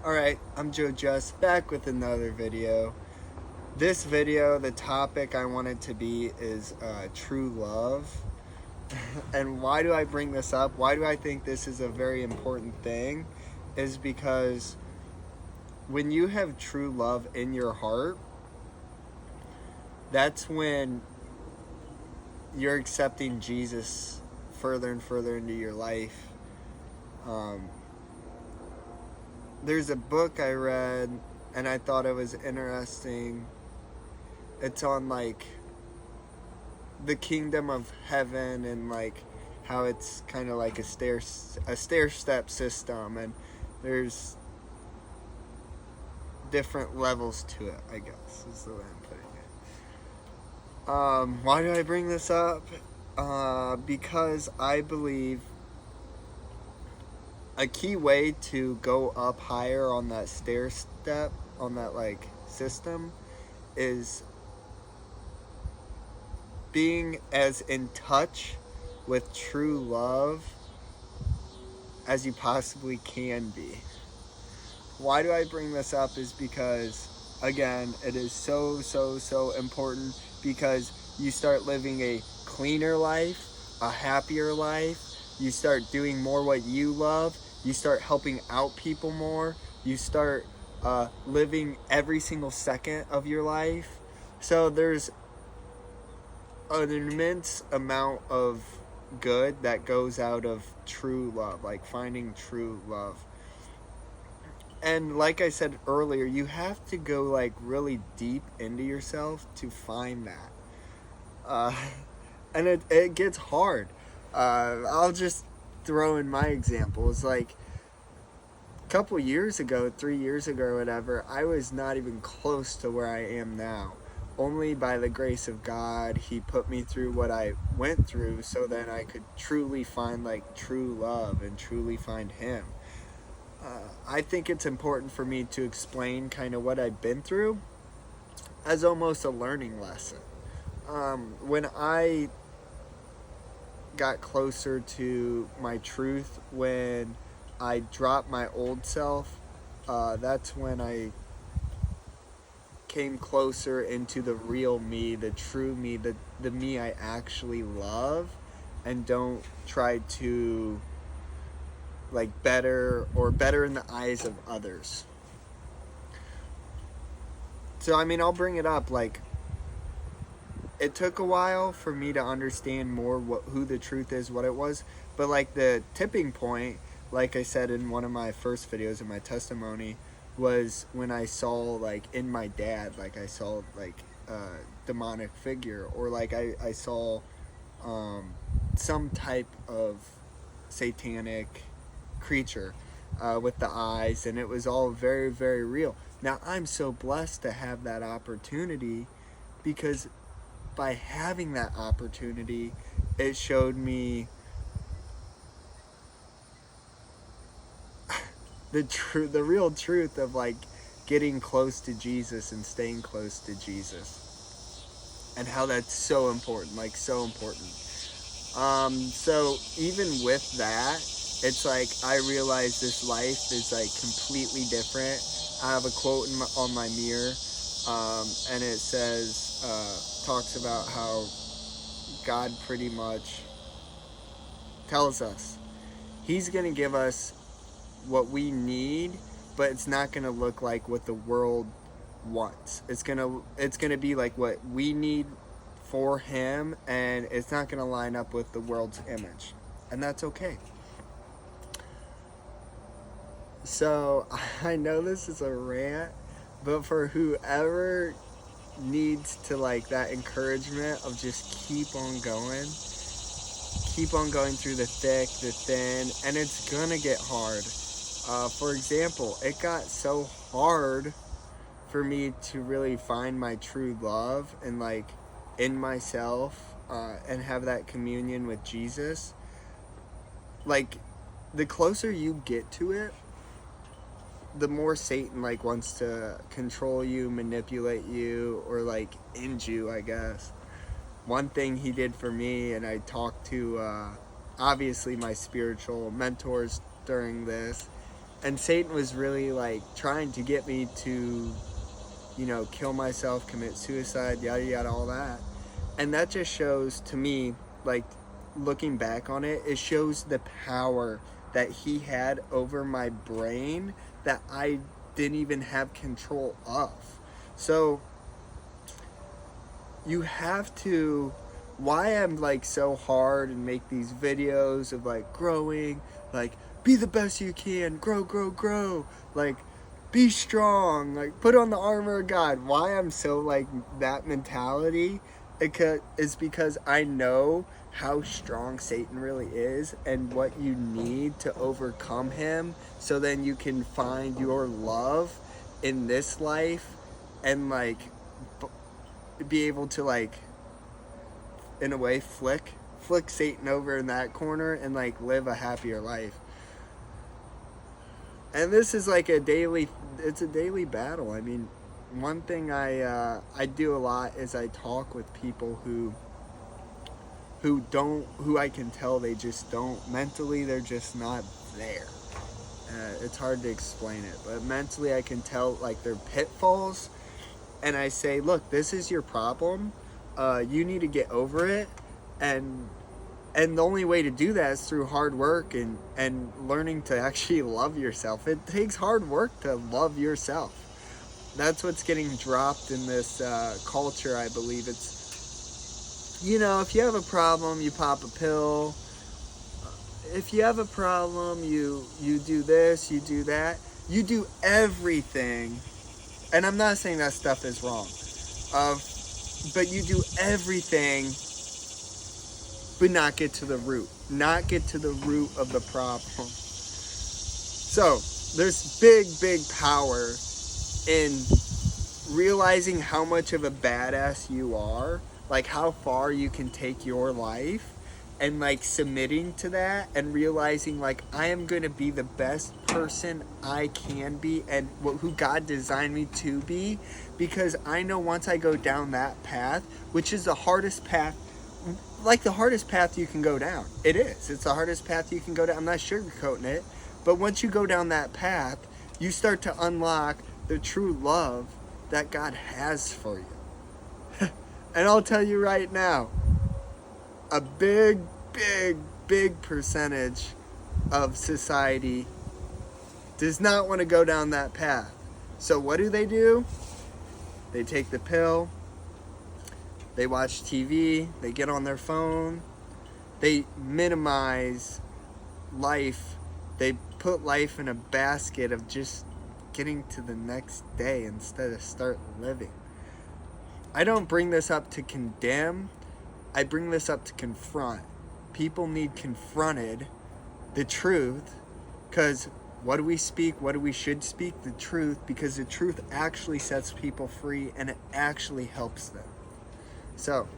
Alright, I'm Joe Just, back with another video. This video, the topic I want it to be is true love. And why do I bring this up? Why do I think this is a very important thing? Is because when you have true love in your heart, that's when you're accepting Jesus further and further into your life. There's a book I read and I thought it was interesting. It's on like the kingdom of heaven and like how it's kind of like a stair step system, and there's different levels to it, I guess is the way I'm putting it. Why do I bring this up? Because I believe a key way to go up higher on that stair step, on that like system, is being as in touch with true love as you possibly can be. Why do I bring this up is because, again, it is so important, because you start living a cleaner life, a happier life, you start doing more what you love, you start helping out people more, you start living every single second of your life. So there's an immense amount of good that goes out of true love, like finding true love. And like I said earlier, you have to go like really deep into yourself to find that. And it gets hard. I'll just throw in my example. It's like a couple years ago, 3 years ago or whatever, I was not even close to where I am now. Only by the grace of God, He put me through what I went through so that I could truly find like true love and truly find Him. I think it's important for me to explain kind of what I've been through as almost a learning lesson. When I got closer to my truth, when I dropped my old self, that's when I came closer into the real me, the true me, the me I actually love, and don't try to like better in the eyes of others. So I mean, I'll bring it up, like it took a while for me to understand more who the truth is, what it was, but like the tipping point, like I said in one of my first videos in my testimony, was when I saw like in my dad, like I saw like a demonic figure, or like I saw some type of satanic creature with the eyes, and it was all very real. Now I'm so blessed to have that opportunity, because by having that opportunity, it showed me the real truth of like getting close to Jesus and staying close to Jesus, and how that's so important, like so important. So even with that, it's like I realize this life is like completely different. I have a quote on my mirror, and it says, talks about how God pretty much tells us He's gonna give us what we need, but it's not gonna look like what the world wants. It's gonna be like what we need for Him, and it's not gonna line up with the world's image, and that's okay. So I know this is a rant, but for whoever needs to like that encouragement of just keep on going through the thick, the thin, and it's gonna get hard. For example, it got so hard for me to really find my true love and like in myself, and have that communion with Jesus. Like the closer you get to it, the more Satan like wants to control you, manipulate you, or like end you, I guess. One thing he did for me, and I talked to obviously my spiritual mentors during this, And Satan was really like trying to get me to, kill myself, commit suicide, yada yada, all that. And that just shows to me, like, looking back on it, it shows the power that he had over my brain that I didn't even have control of. So you have to, why I'm like so hard and make these videos of like growing, like be the best you can, grow, like be strong, like put on the armor of God. Why I'm so like that mentality is because I know how strong Satan really is and what you need to overcome him, so then you can find your love in this life and like be able to like, in a way, flick Satan over in that corner and like live a happier life. And this is like it's a daily battle. I mean, one thing I do a lot is I talk with people who I can tell they just don't, mentally they're just not there. It's hard to explain it, but mentally I can tell like their pitfalls, and I say, look, this is your problem. You need to get over it, and the only way to do that is through hard work and learning to actually love yourself. It takes hard work to love yourself. That's what's getting dropped in this culture, I believe. It's, if you have a problem, you pop a pill. If you have a problem, you do this, you do that. You do everything. And I'm not saying that stuff is wrong. But you do everything but not get to the root. Not get to the root of the problem. So, there's big power in realizing how much of a badass you are, like how far you can take your life, and like submitting to that and realizing like I am going to be the best person I can be and who God designed me to be, because I know once I go down that path, which is the hardest path, like the hardest path you can go down. It's the hardest path you can go down. I'm not sugarcoating it, but once you go down that path, you start to unlock the true love that God has for you. And I'll tell you right now, a big percentage of society does not want to go down that path. So what do? They take the pill, they watch TV, they get on their phone, they minimize life, they put life in a basket of just getting to the next day instead of start living. I don't bring this up to condemn, I bring this up to confront. People need confronted, the truth, because what do we speak? What do we should speak? The truth, because the truth actually sets people free and it actually helps them. So,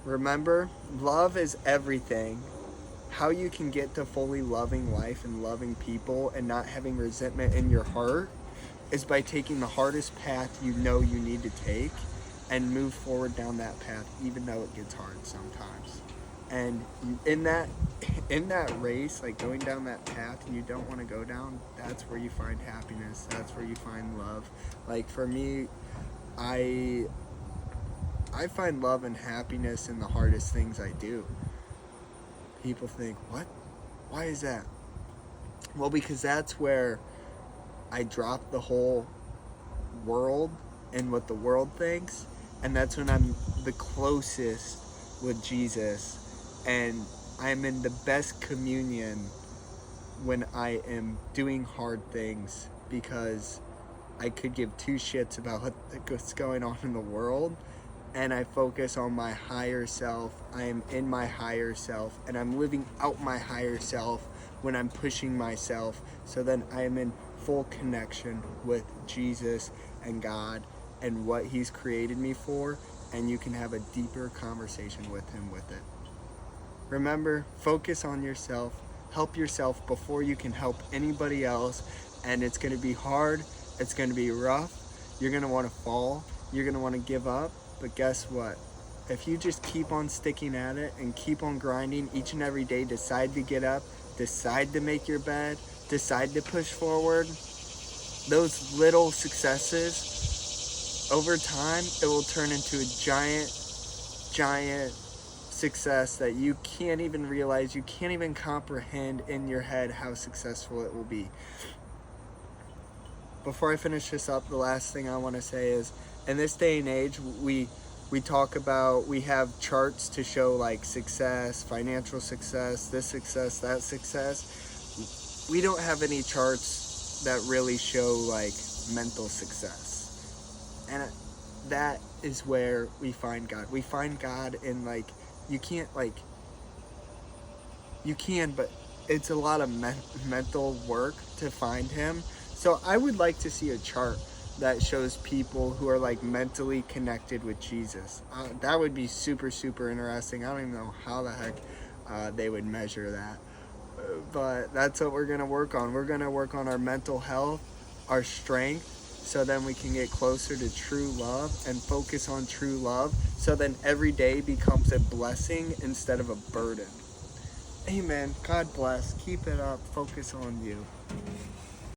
remember, love is everything. How you can get to fully loving life and loving people and not having resentment in your heart is by taking the hardest path you know you need to take and move forward down that path, even though it gets hard sometimes. And in that race, like going down that path you don't want to go down, that's where you find happiness. That's where you find love. Like for me, I find love and happiness in the hardest things I do. People think, what? Why is that? Well, because that's where I drop the whole world and what the world thinks, and that's when I'm the closest with Jesus, and I'm in the best communion when I am doing hard things, because I could give two shits about what's going on in the world, and I focus on my higher self. I am in my higher self, and I'm living out my higher self when I'm pushing myself, so then I am in full connection with Jesus and God and what He's created me for, and you can have a deeper conversation with Him with it. Remember, focus on yourself, help yourself before you can help anybody else, and it's going to be hard, it's going to be rough, you're going to want to fall, you're going to want to give up, but guess what? If you just keep on sticking at it and keep on grinding each and every day, decide to get up, decide to make your bed, decide to push forward, those little successes, over time, it will turn into a giant success that you can't even realize, you can't even comprehend in your head how successful it will be. Before I finish this up, the last thing I want to say is, in this day and age, we talk about, we have charts to show like success, financial success, this success, that success. We don't have any charts that really show like mental success. And that is where we find God. We find God in like, you can't like, you can, but it's a lot of mental work to find him. So I would like to see a chart that shows people who are like mentally connected with Jesus. That would be super, super interesting. I don't even know how the heck they would measure that. But that's what we're going to work on. We're going to work on our mental health, our strength, so then we can get closer to true love and focus on true love. So then every day becomes a blessing instead of a burden. Amen. God bless. Keep it up. Focus on you.